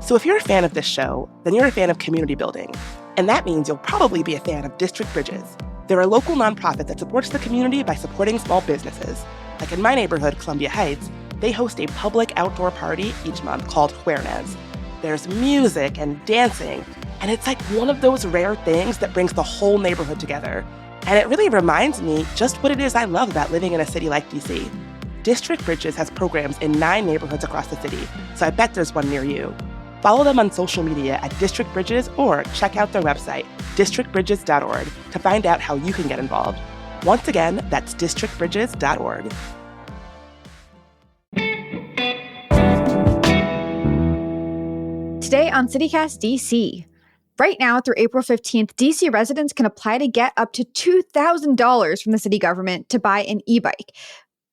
So if you're a fan of this show, then you're a fan of community building. And that means you'll probably be a fan of District Bridges. They're a local nonprofit that supports the community by supporting small businesses. Like in my neighborhood, Columbia Heights, they host a public outdoor party each month called Juernes. There's music and dancing, and it's like one of those rare things that brings the whole neighborhood together. And it really reminds me just what it is I love about living in a city like DC. District Bridges has programs in 9 neighborhoods across the city, so I bet there's one near you. Follow them on social media at District Bridges or check out their website, districtbridges.org, to find out how you can get involved. Once again, that's districtbridges.org. Today on CityCast DC. Right now, through April 15th, DC residents can apply to get up to $2,000 from the city government to buy an e-bike.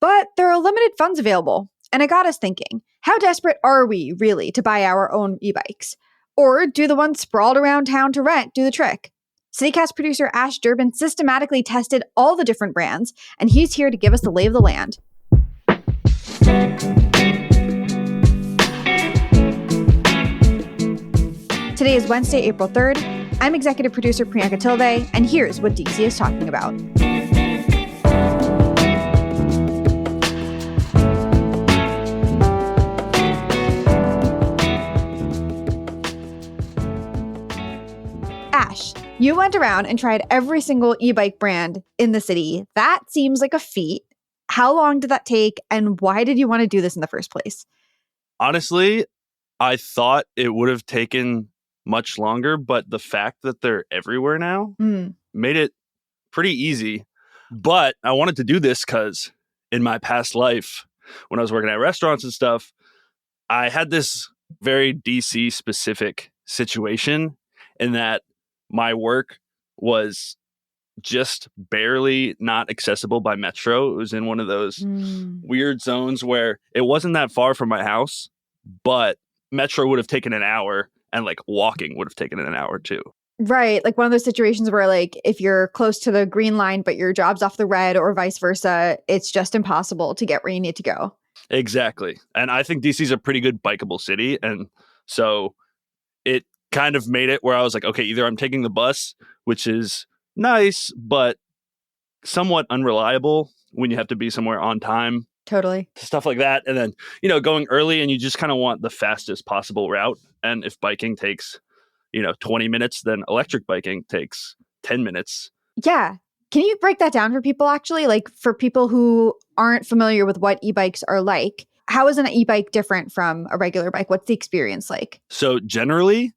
But there are limited funds available. And it got us thinking, how desperate are we really to buy our own e-bikes? Or do the ones sprawled around town to rent do the trick? CityCast producer Ash Durbin systematically tested all the different brands, and he's here to give us the lay of the land. Today is Wednesday, April 3rd. I'm executive producer Priyanka Tilve, and here's what DC is talking about. Ash, you went around and tried every single e-bike brand in the city. That seems like a feat. How long did that take, and why did you want to do this in the first place? Honestly, I thought it would have taken much longer, but the fact that they're everywhere now made it pretty easy. But I wanted to do this because in my past life, when I was working at restaurants and stuff, I had this very DC specific situation in that my work was just barely not accessible by metro. It was in one of those weird zones where it wasn't that far from my house, but metro would have taken an hour. And like walking would have taken an hour too. Right. Like one of those situations where like if you're close to the green line, but your job's off the red or vice versa, it's just impossible to get where you need to go. Exactly. And I think DC's a pretty good bikeable city. And so it kind of made it where I was like, okay, either I'm taking the bus, which is nice, but somewhat unreliable when you have to be somewhere on time. Totally. Stuff like that. And then, going early and you just kind of want the fastest possible route. And if biking takes, 20 minutes, then electric biking takes 10 minutes. Yeah. Can you break that down for people actually? Like for people who aren't familiar with what e-bikes are like, how is an e-bike different from a regular bike? What's the experience like? So generally,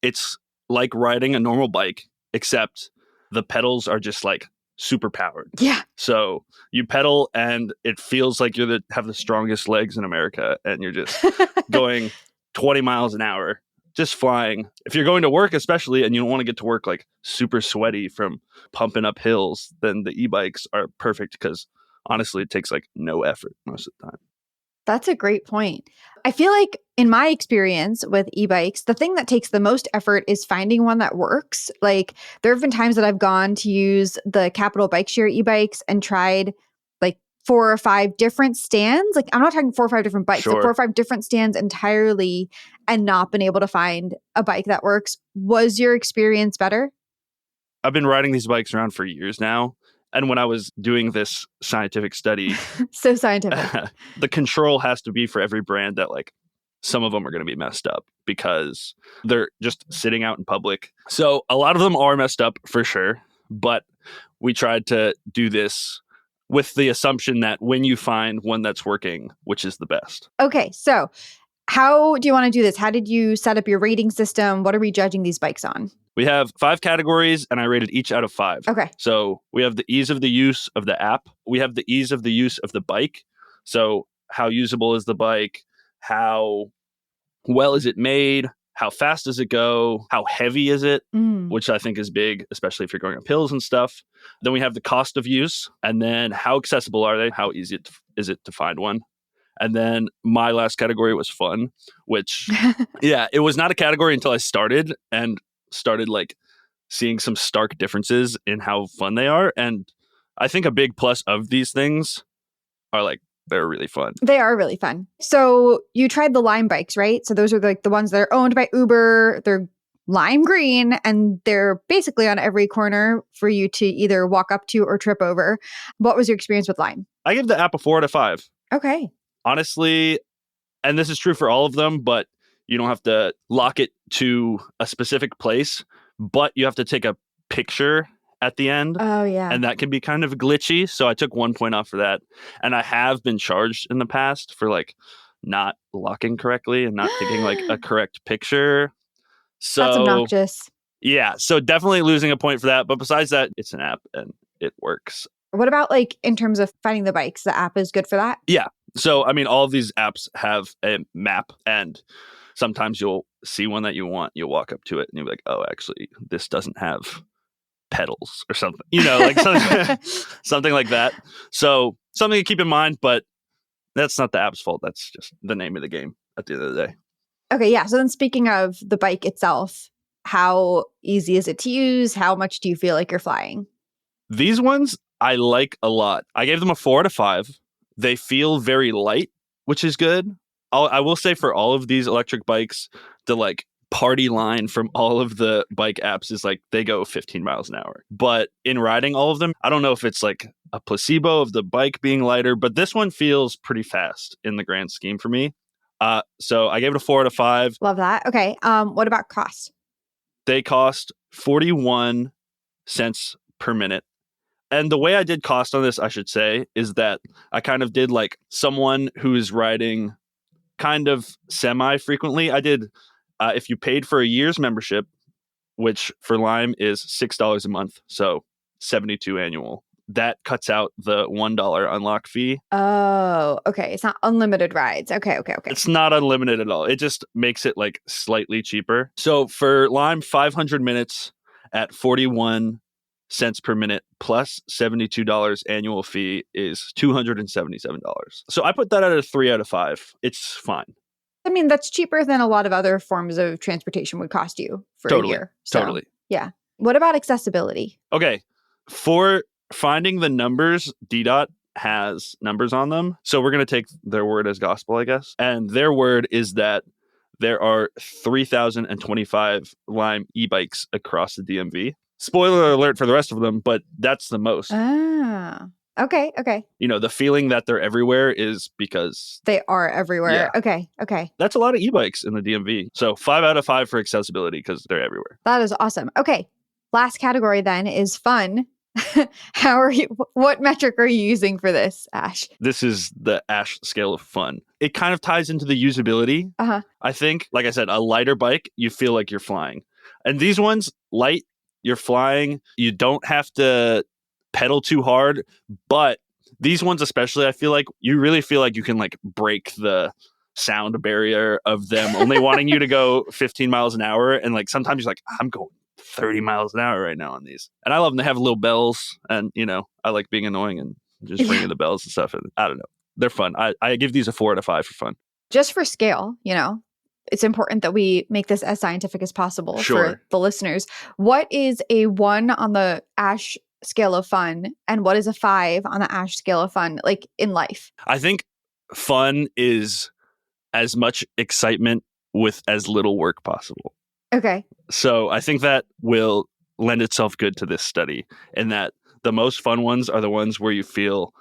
it's like riding a normal bike, except the pedals are just like super powered. Yeah. So you pedal and it feels like you have the strongest legs in America and you're just going 20 miles an hour, just flying. If you're going to work especially and you don't want to get to work like super sweaty from pumping up hills, then the e-bikes are perfect because honestly it takes like no effort most of the time. That's a great point. I feel like in my experience with e-bikes, the thing that takes the most effort is finding one that works. Like there have been times that I've gone to use the Capital Bike Share e-bikes and tried like 4 or 5 different stands. Like I'm not talking 4 or 5 different bikes, Sure. but 4 or 5 different stands entirely and not been able to find a bike that works. Was your experience better? I've been riding these bikes around for years now. And when I was doing this scientific study, So scientific. the control has to be for every brand that like some of them are going to be messed up because they're just sitting out in public. So a lot of them are messed up for sure. But we tried to do this with the assumption that when you find one that's working, which is the best. Okay, so how do you want to do this? How did you set up your rating system? What are we judging these bikes on? We have 5 categories and I rated each out of 5. Okay. So we have the ease of the use of the app. We have the ease of the use of the bike. So how usable is the bike? How well is it made? How fast does it go? How heavy is it? Which I think is big, especially if you're going up hills and stuff. Then we have the cost of use. And then how accessible are they? How easy is it to find one? And then my last category was fun, which, yeah, it was not a category until I started like seeing some stark differences in how fun they are. And I think a big plus of these things are like they're really fun. They are really fun. So you tried the Lime bikes, right? So those are like the ones that are owned by Uber. They're lime green, and they're basically on every corner for you to either walk up to or trip over. What was your experience with Lime? I give the app a 4 out of 5. Okay. Honestly, and this is true for all of them, but you don't have to lock it to a specific place, but you have to take a picture at the end. Oh, yeah. And that can be kind of glitchy. So I took 1 point off for that. And I have been charged in the past for like not locking correctly and not taking like a correct picture. So that's obnoxious. Yeah. So definitely losing a point for that. But besides that, it's an app and it works. What about like in terms of finding the bikes? The app is good for that? Yeah. So, I mean, all of these apps have a map, and sometimes you'll see one that you want. You'll walk up to it and you'll be like, oh, actually, this doesn't have pedals or something, like something like that. So something to keep in mind, but that's not the app's fault. That's just the name of the game at the end of the day. Okay. Yeah. So then speaking of the bike itself, how easy is it to use? How much do you feel like you're flying? These ones I like a lot. I gave them a 4 out of 5. They feel very light, which is good. I will say for all of these electric bikes, the like party line from all of the bike apps is like they go 15 miles an hour. But in riding all of them, I don't know if it's like a placebo of the bike being lighter, but this one feels pretty fast in the grand scheme for me. So I gave it a 4 out of 5. Love that. Okay. What about cost? They cost 41 cents per minute. And the way I did cost on this, I should say, is that I kind of did like someone who's riding kind of semi-frequently. I did, if you paid for a year's membership, which for Lime is $6 a month, so $72 annual, that cuts out the $1 unlock fee. Oh, okay. It's not unlimited rides. Okay. It's not unlimited at all. It just makes it like slightly cheaper. So for Lime, 500 minutes at 41 cents per minute plus $72 annual fee is $277. So I put that at a 3 out of 5. It's fine. I mean, that's cheaper than a lot of other forms of transportation would cost you for a year. So, totally. Yeah. What about accessibility? Okay. For finding the numbers, DDOT has numbers on them. So we're going to take their word as gospel, I guess. And their word is that there are 3,025 Lime e-bikes across the DMV. Spoiler alert for the rest of them, but that's the most. Ah, okay. The feeling that they're everywhere is because they are everywhere. Yeah. Okay. That's a lot of e-bikes in the DMV. So 5 out of 5 for accessibility because they're everywhere. That is awesome. Okay. Last category then is fun. What metric are you using for this, Ash? This is the Ash scale of fun. It kind of ties into the usability. I think, like I said, a lighter bike, you feel like you're flying. And these ones, light, you're flying. You don't have to pedal too hard. But these ones especially, I feel like you really feel like you can like break the sound barrier of them only wanting you to go 15 miles an hour. And like sometimes you're like, I'm going 30 miles an hour right now on these. And I love them. They have little bells. And, I like being annoying and just ringing the bells and stuff. And I don't know. They're fun. I give these a 4 out of 5 for fun. Just for scale, it's important that we make this as scientific as possible for the listeners. What is a 1 on the Ash scale of fun? And what is a 5 on the Ash scale of fun, like in life? I think fun is as much excitement with as little work possible. Okay. So I think that will lend itself good to this study, in that the most fun ones are the ones where you feel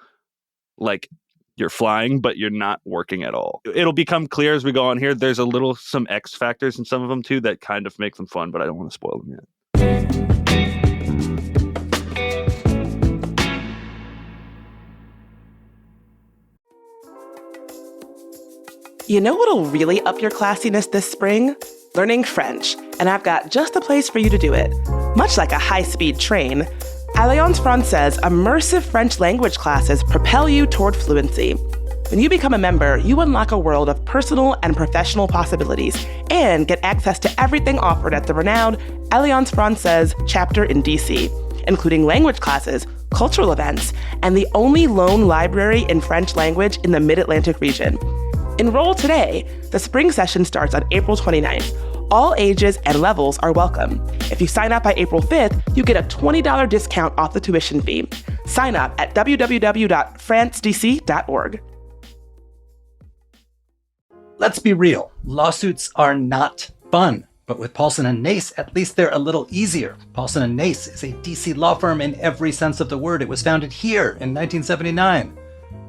like you're flying, but you're not working at all. It'll become clear as we go on here. There's some X factors in some of them too that kind of make them fun, but I don't want to spoil them yet. You know what'll really up your classiness this spring? Learning French. And I've got just the place for you to do it. Much like a high-speed train, Alliance Française immersive French language classes propel you toward fluency. When you become a member, you unlock a world of personal and professional possibilities and get access to everything offered at the renowned Alliance Française chapter in DC, including language classes, cultural events, and the only lone library in French language in the Mid-Atlantic region. Enroll today. The spring session starts on April 29th. All ages and levels are welcome. If you sign up by April 5th, you get a $20 discount off the tuition fee. Sign up at www.francedc.org. Let's be real, lawsuits are not fun. But with Paulson & Nace, at least they're a little easier. Paulson & Nace is a DC law firm in every sense of the word. It was founded here in 1979.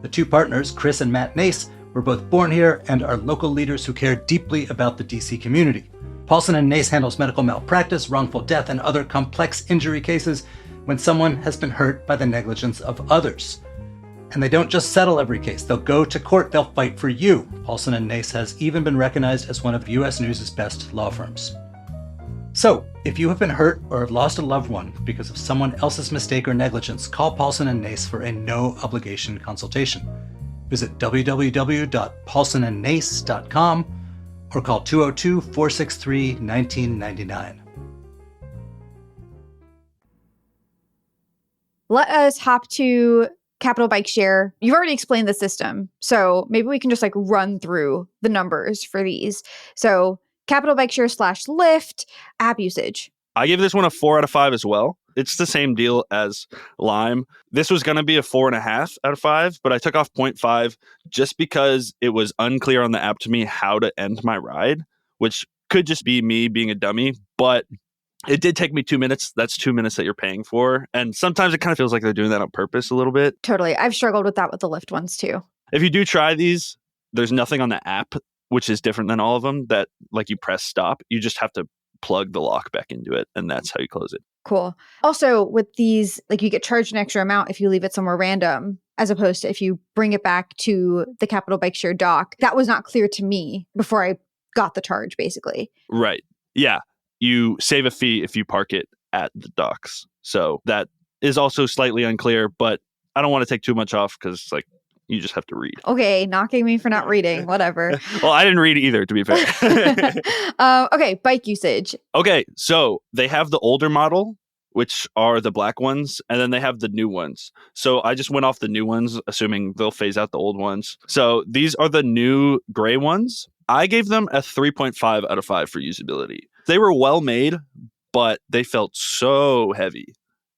The two partners, Chris and Matt Nace, were both born here and are local leaders who care deeply about the DC community. Paulson & Nace handles medical malpractice, wrongful death, and other complex injury cases when someone has been hurt by the negligence of others. And they don't just settle every case. They'll go to court. They'll fight for you. Paulson & Nace has even been recognized as one of U.S. News' best law firms. So, if you have been hurt or have lost a loved one because of someone else's mistake or negligence, call Paulson & Nace for a no-obligation consultation. Visit www.paulsonandnace.com or call 202-463-1999. Let us hop to Capital Bike Share. You've already explained the system, so maybe we can just run through the numbers for these. So Capital Bike Share / Lyft, app usage. I gave this one a 4 out of 5 as well. It's the same deal as Lime. This was going to be a 4.5 out of 5, but I took off 0.5 just because it was unclear on the app to me how to end my ride, which could just be me being a dummy, but it did take me 2 minutes. That's 2 minutes that you're paying for. And sometimes it kind of feels like they're doing that on purpose a little bit. Totally. I've struggled with that with the Lyft ones too. If you do try these, there's nothing on the app, which is different than all of them, that you press stop. You just have to plug the lock back into it, and that's how you close it. Cool. Also, with these, you get charged an extra amount if you leave it somewhere random, as opposed to if you bring it back to the Capital Bike Share dock. That was not clear to me before I got the charge, basically. Right. Yeah. You save a fee if you park it at the docks. So that is also slightly unclear, but I don't want to take too much off because you just have to read. Okay, knocking me for not reading, whatever. Well, I didn't read either, to be fair. Okay, bike usage. Okay, so they have the older model, which are the black ones, and then they have the new ones. So I just went off the new ones, assuming they'll phase out the old ones. So these are the new gray ones. I gave them a 3.5 out of 5 for usability. They were well made, but they felt so heavy.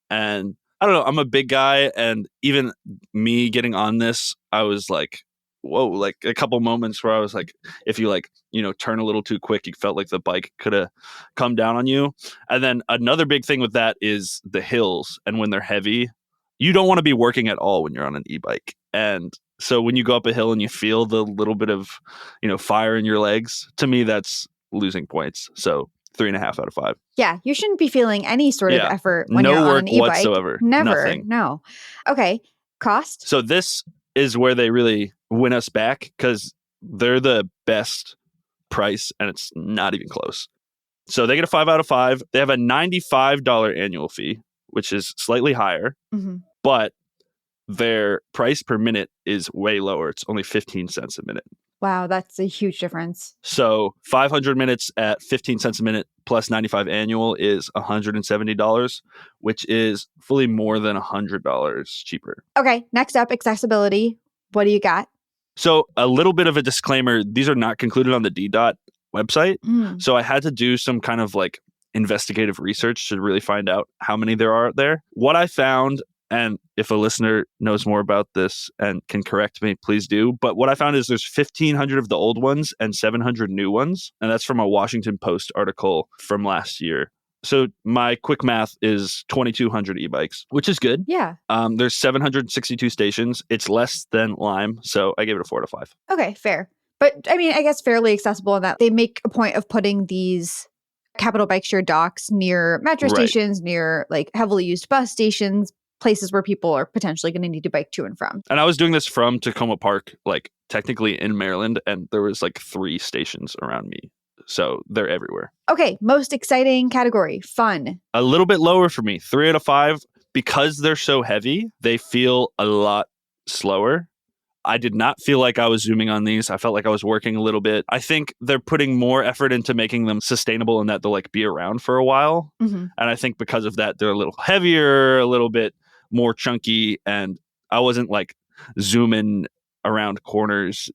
And I don't know, I'm a big guy, and even me getting on this, I was like, whoa, a couple moments where I was like, if you turn a little too quick, you felt like the bike could have come down on you. And then another big thing with that is the hills. And when they're heavy, you don't want to be working at all when you're on an e-bike. And so when you go up a hill and you feel the little bit of, fire in your legs, to me, that's losing points. So 3.5 out of 5. Yeah, you shouldn't be feeling any sort of effort when you're on an e-bike. No work whatsoever. Never. Nothing. No. Okay. Cost? So this is where they really win us back because they're the best price and it's not even close. So they get a 5 out of 5. They have a $95 annual fee, which is slightly higher, but their price per minute is way lower. It's only 15 cents a minute. Wow, that's a huge difference. So 500 minutes at 15 cents a minute plus 95 annual is $170, which is fully more than $100 cheaper. Okay, next up, accessibility. What do you got? So a little bit of a disclaimer, these are not concluded on the DDOT website. So I had to do some kind of investigative research to really find out how many there are there. What I found, and if a listener knows more about this and can correct me, please do. But what I found is there's 1,500 of the old ones and 700 new ones. And that's from a Washington Post article from last year. So my quick math is 2,200 e-bikes, which is good. Yeah. There's 762 stations. It's less than Lime. So I gave it a 4 out of 5. Okay, fair. But I mean, I guess fairly accessible in that they make a point of putting these Capital Bike Share docks near metro stations, near heavily used bus stations, places where people are potentially going to need to bike to and from. And I was doing this from Tacoma Park, technically in Maryland, and there was 3 stations around me. So they're everywhere. Okay, most exciting category, fun. A little bit lower for me, 3 out of 5. Because they're so heavy, they feel a lot slower. I did not feel like I was zooming on these. I felt like I was working a little bit. I think they're putting more effort into making them sustainable and that they'll be around for a while. And I think because of that, they're a little heavier, a little bit more chunky, and I wasn't zooming around corners,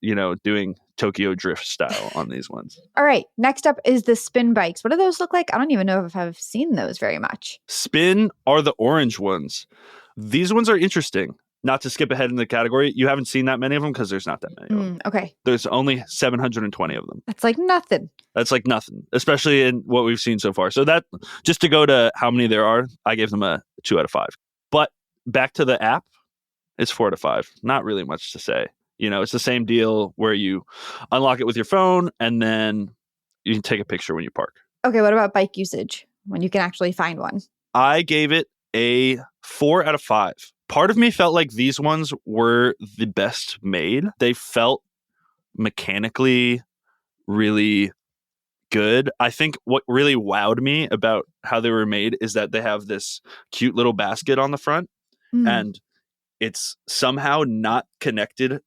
doing Tokyo Drift style on these ones. All right, next up is the spin bikes. What do those look like? I don't even know if I've seen those very much. Spin are the orange ones. These ones are interesting. not to skip ahead in the category, you haven't seen that many of them because there's not that many of them. Okay. There's only 720 of them. That's like nothing. That's like nothing, especially in what we've seen so far. So that, just to go to how many there are, I gave them a 2 out of 5. But back to the app, it's 4 out of 5. Not really much to say. It's the same deal where you unlock it with your phone and then you can take a picture when you park. Okay, what about bike usage when you can actually find one? I gave it a 4 out of 5. Part of me felt like these ones were the best made. They felt mechanically really good. I think what really wowed me about how they were made is that they have this cute little basket on the front and it's somehow not connected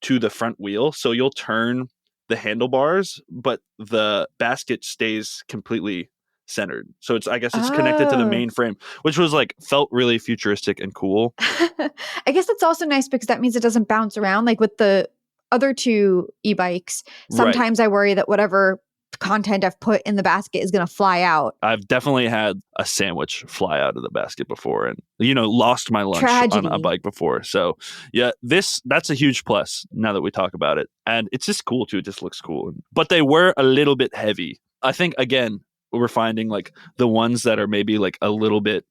to the front wheel. So you'll turn the handlebars, but the basket stays completely centered. So I guess it's connected to the main frame, which was felt really futuristic and cool. I guess it's also nice because that means it doesn't bounce around. Like with the other 2 e-bikes, sometimes I worry that whatever content I've put in the basket is going to fly out. I've definitely had a sandwich fly out of the basket before and, lost my lunch on a bike before. So yeah, that's a huge plus now that we talk about it. And it's just cool too. It just looks cool. But they were a little bit heavy. I think, again, we're finding the ones that are maybe a little bit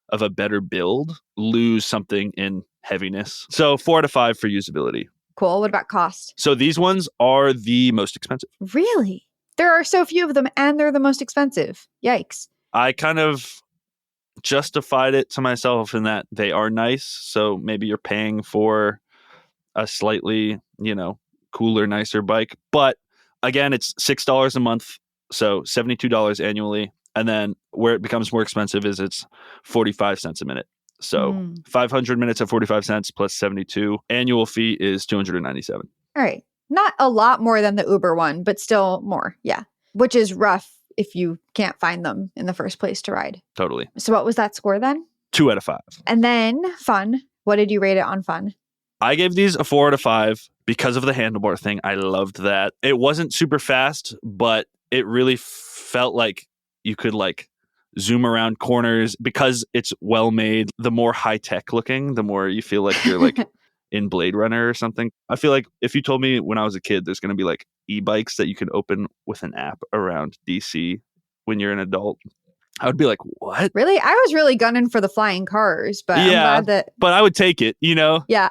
of a better build lose something in heaviness. So 4 out of 5 for usability. Cool. What about cost? So these ones are the most expensive. Really? There are so few of them and they're the most expensive. Yikes. I kind of justified it to myself in that they are nice. So maybe you're paying for a slightly, cooler, nicer bike. But again, it's $6 a month. So $72 annually. And then where it becomes more expensive is it's 45 cents a minute. So 500 minutes at 45 cents plus 72. Annual fee is $297. All right. Not a lot more than the Uber one, but still more. Yeah. Which is rough if you can't find them in the first place to ride. Totally. So what was that score then? 2 out of 5. And then fun. What did you rate it on fun? I gave these a 4 out of 5 because of the handlebar thing. I loved that. It wasn't super fast, but it really felt like you could zoom around corners because it's well made. The more high tech looking, the more you feel like you're in Blade Runner or something. I feel like if you told me when I was a kid, there's going to be e-bikes that you can open with an app around DC when you're an adult, I would be like, what? Really? I was really gunning for the flying cars, but I'm glad that... But I would take it, Yeah.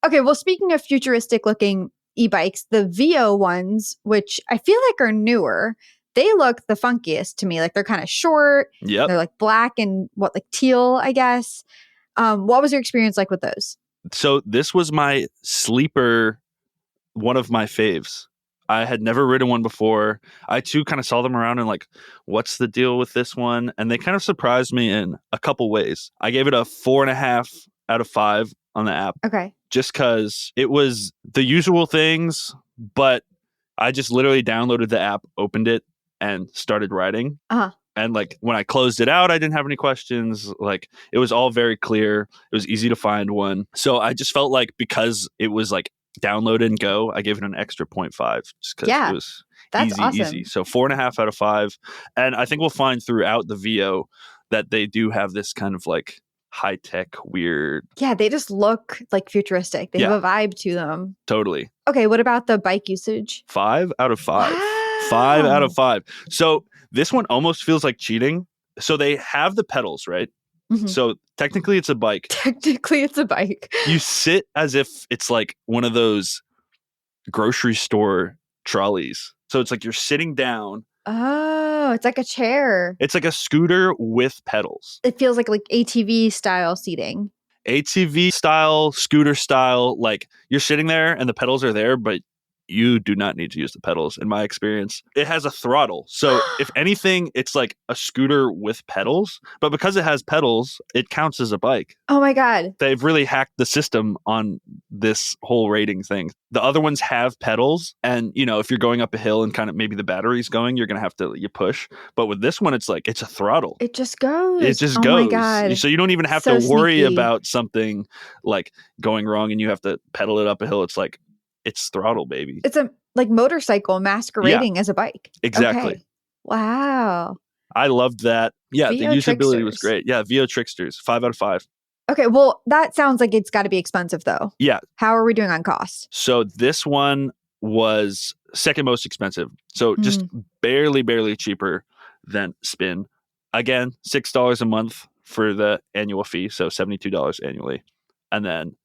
Okay, well, speaking of futuristic looking e-bikes, the Vio ones, which I feel like are newer, they look the funkiest to me. They're kind of short. Yep. They're black and teal, I guess. What was your experience like with those? So this was my sleeper, one of my faves. I had never ridden one before. I too kind of saw them around and what's the deal with this one? And they kind of surprised me in a couple ways. I gave it a 4.5 out of 5 on the app. Okay. Just because it was the usual things, but I just literally downloaded the app, opened it, and started riding. Uh-huh. And when I closed it out, I didn't have any questions. It was all very clear. It was easy to find one. So I just felt because it was download and go, I gave it an extra 0.5 just because it was that's awesome. easy. So 4.5 out of 5. And I think we'll find throughout the Vio that they do have this kind of high tech, weird. Yeah, they just look futuristic. They have a vibe to them. Totally. Okay, what about the bike usage? 5 out of 5. Wow. 5 out of 5. So this one almost feels like cheating. So they have the pedals, right? Mm-hmm. So technically it's a bike. Technically it's a bike. You sit as if it's one of those grocery store trolleys. So it's you're sitting down. Oh, it's like a chair. It's like a scooter with pedals. It feels like ATV style seating. ATV style, scooter style, you're sitting there and the pedals are there, but you do not need to use the pedals. In my experience, it has a throttle. So if anything, it's a scooter with pedals, but because it has pedals, it counts as a bike. Oh my God. They've really hacked the system on this whole rating thing. The other ones have pedals and, if you're going up a hill and kind of maybe the battery's going, you're going to have to, you push. But with this one, it's it's a throttle. It just goes. It just Oh goes. my God. So you don't even have to worry about something going wrong and you have to pedal it up a hill. It's throttle, baby. It's a motorcycle masquerading as a bike. Exactly. Okay. Wow. I loved that. Yeah, Vio the usability Tricksters. was great. Yeah, Vio Tricksters, 5 out of 5. Okay, well, that sounds like it's got to be expensive, though. Yeah. How are we doing on cost? So this one was second most expensive. So just barely cheaper than Spin. Again, $6 a month for the annual fee. So $72 annually. And then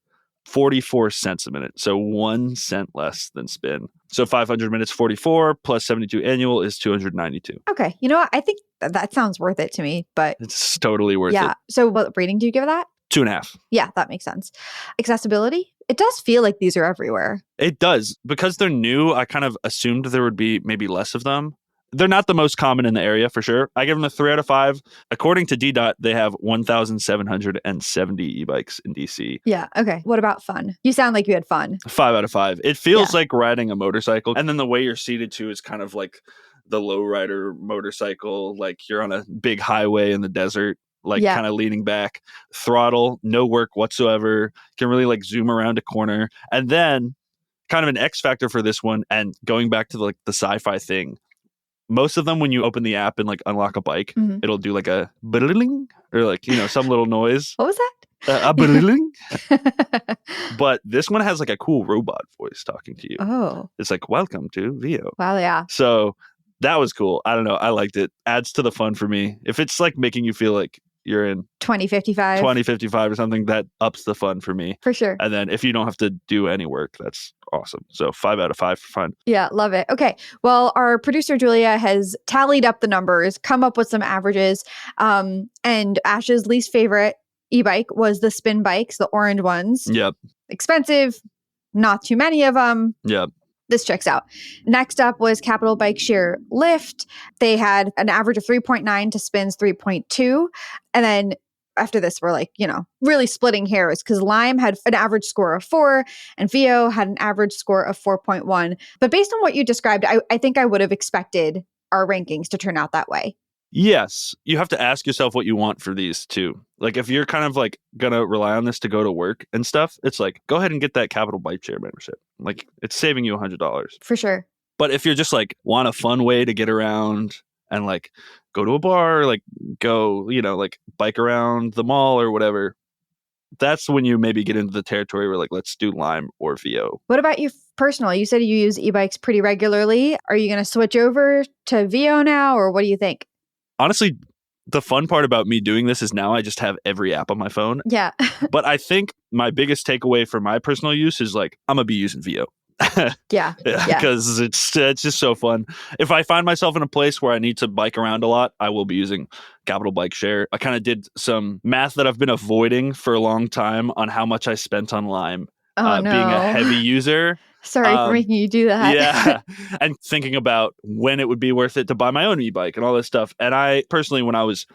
44 cents a minute. So 1 cent less than Spin. So 500 minutes, 44 plus 72 annual is 292. Okay. You know what? I think that sounds worth it to me, but It's totally worth yeah. it. So what rating do you give that? 2.5. Yeah, that makes sense. Accessibility? It does feel like these are everywhere. It does. Because they're new, I kind of assumed there would be maybe less of them. They're not the most common in the area for sure. I give them a 3 out of 5. According to DDOT, they have 1,770 e-bikes in DC. Yeah. Okay. What about fun? You sound like you had fun. 5 out of 5. It feels like riding a motorcycle. And then the way you're seated too is kind of like the lowrider motorcycle. Like you're on a big highway in the desert, like kind of leaning back. Throttle, no work whatsoever. Can really like zoom around a corner. And then kind of an X factor for this one, and going back to like the sci-fi thing, most of them, when you open the app and like unlock a bike, it'll do like a bling or like, you know, some little noise. What was that? A bling. But this one has like a cool robot voice talking to you. Oh. It's like, welcome to VO. Wow, yeah. So that was cool. I don't know. I liked it. Adds to the fun for me. If it's like making you feel like you're in 2055 2055 or something, that ups the fun for me. For sure. And then if you don't have to do any work, that's awesome. So 5 out of 5 for fun. Yeah, love it. Okay. Well, our producer Julia has tallied up the numbers, come up with some averages. And Ash's least favorite e-bike was the Spin bikes, the orange ones. Yep. Expensive, not too many of them. Yep. This checks out. Next up was Capital Bike Share Lyft. They had an average of 3.9 to Spin's 3.2. And then after this, we're like, you know, really splitting hairs because Lime had an average score of 4 and VO had an average score of 4.1. But based on what you described, I think I would have expected our rankings to turn out that way. Yes. You have to ask yourself what you want for these too. Like if you're kind of like going to rely on this to go to work and stuff, it's like, go ahead and get that Capital Bike Share membership. Like it's saving you $100. For sure. But if you're just like want a fun way to get around and like go to a bar, like go, you know, like bike around the mall or whatever, that's when you maybe get into the territory where like, let's do Lime or VO. What about you personally? You said you use e-bikes pretty regularly. Are you going to switch over to VO now, or what do you think? Honestly, the fun part about me doing this is now I just have every app on my phone. Yeah. But I think my biggest takeaway for my personal use is like, I'm going to be using VO. Yeah. Because it's just so fun. If I find myself in a place where I need to bike around a lot, I will be using Capital Bike Share. I kind of did some math that I've been avoiding for a long time on how much I spent on Lime. No. Being a heavy user. Sorry for making you do that. Yeah. And thinking about when it would be worth it to buy my own e-bike and all this stuff. And I personally, when I was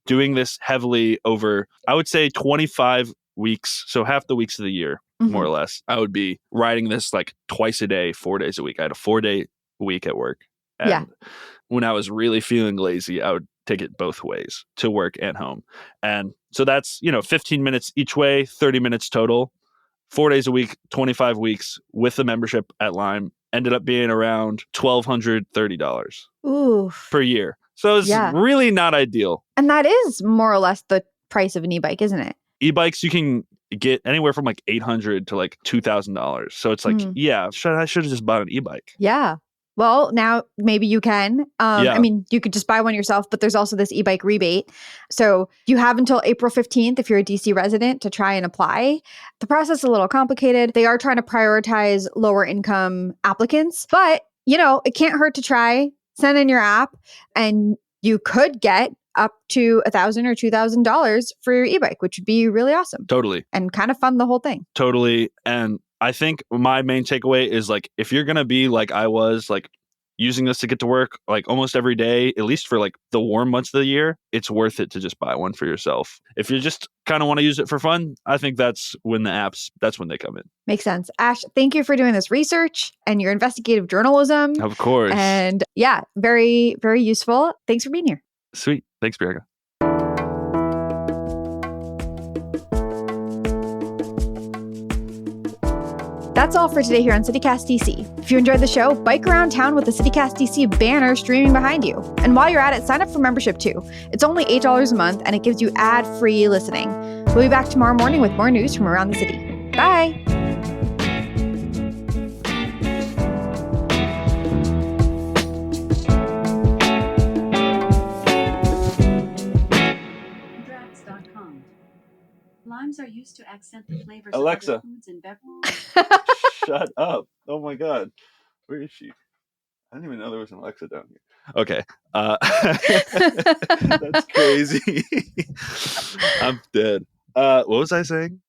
doing this heavily over, I would say 25 weeks, so half the weeks of the year, more or less, I would be riding this like twice a day, 4 days a week. I had a 4-day week at work. And when I was really feeling lazy, I would take it both ways to work and home. And so that's, 15 minutes each way, 30 minutes total. 4 days a week, 25 weeks with the membership at Lime ended up being around $1,230 per year. So it's really not ideal. And that is more or less the price of an e-bike, isn't it? E-bikes, you can get anywhere from like $800 to like $2,000. So it's like, I should have just bought an e-bike. Yeah. Well, now maybe you can. I mean, you could just buy one yourself, but there's also this e-bike rebate. So you have until April 15th if you're a DC resident to try and apply. The process is a little complicated. They are trying to prioritize lower income applicants, but it can't hurt to try. Send in your app and you could get up to $1,000 or $2,000 for your e-bike, which would be really awesome. Totally. And kind of fund the whole thing. Totally. And I think my main takeaway is like, if you're going to be like I was, like using this to get to work like almost every day, at least for like the warm months of the year, it's worth it to just buy one for yourself. If you just kind of want to use it for fun, I think that's when that's when they come in. Makes sense. Ash, thank you for doing this research and your investigative journalism. Of course. And yeah, very, very useful. Thanks for being here. Sweet. Thanks, Priyanka. That's all for today here on CityCast DC. If you enjoyed the show, bike around town with the CityCast DC banner streaming behind you. And while you're at it, sign up for membership too. It's only $8 a month and it gives you ad-free listening. We'll be back tomorrow morning with more news from around the city. Bye. Drax.com. Limes are used to accent the flavors Alexa. of other foods and beverages. Shut up. Oh my God. Where is she? I didn't even know there was an Alexa down here. Okay. That's crazy. I'm dead. What was I saying?